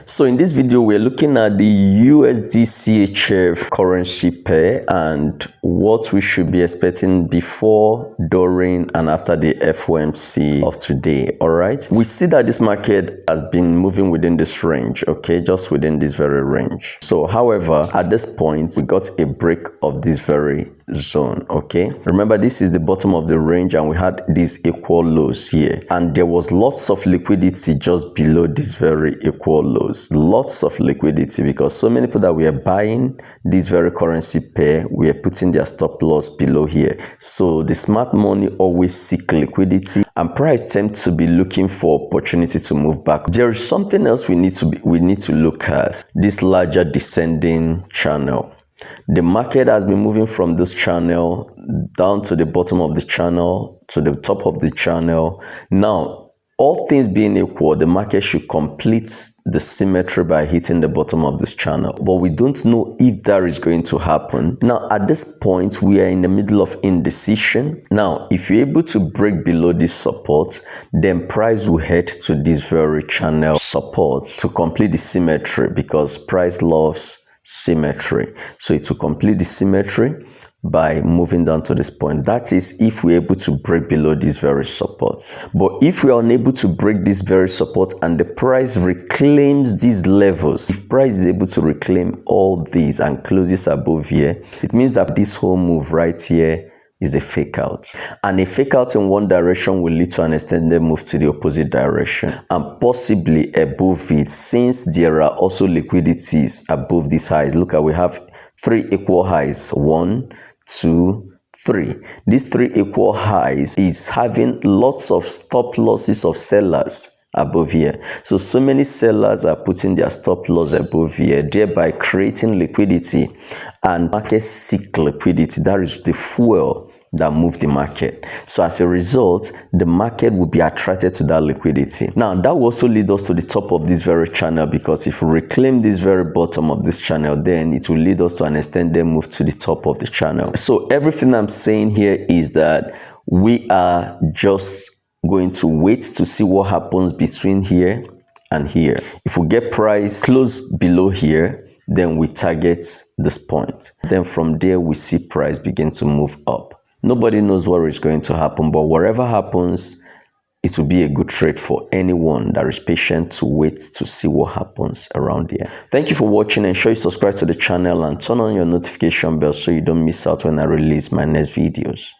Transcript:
So in this video, we're looking at the USDCHF currency pair and what we should be expecting before, during, and after the FOMC of today. All right. We see that this market has been moving within this range, okay, just within this very range. So, however, at this point, we got a break of this very zone, okay. Remember, this is the bottom of the range and we had these equal lows here, and there was lots of liquidity just below these very equal lows. Lots of liquidity, because so many people that were buying this very currency pair were putting their stop loss below here. So the smart money always seek liquidity, and price tends to be looking for opportunity to move back. There is something else we need to look at: this larger descending channel. The market has been moving from this channel down to the bottom of the channel to the top of the channel. Now, all things being equal, the market should complete the symmetry by hitting the bottom of this channel. But we don't know if that is going to happen. Now, at this point, we are in the middle of indecision. Now, if you're able to break below this support, then price will head to this very channel support to complete the symmetry, because price loves symmetry. So it will complete the symmetry by moving down to this point. That is if we're able to break below this very support. But if we are unable to break this very support and the price reclaims these levels, if price is able to reclaim all these and closes above here, it means that this whole move right here is a fake out, and a fake out in one direction will lead to an extended move to the opposite direction and possibly above it, since there are also liquidities above these highs. Look at, we have three equal highs: 1, 2, 3. These three equal highs is having lots of stop losses of sellers above here. So many sellers are putting their stop loss above here, thereby creating liquidity, and markets seek liquidity. That is the fuel that move the market. So as a result, the market will be attracted to that liquidity. Now, that will also lead us to the top of this very channel, because if we reclaim this very bottom of this channel, then it will lead us to an extended move to the top of the channel. So everything I'm saying here is that we are just going to wait to see what happens between here and here. If we get price close below here, then we target this point. Then from there, we see price begin to move up. Nobody knows what is going to happen, but whatever happens, it will be a good trade for anyone that is patient to wait to see what happens around here. Thank you for watching. Ensure you subscribe to the channel and turn on your notification bell so you don't miss out when I release my next videos.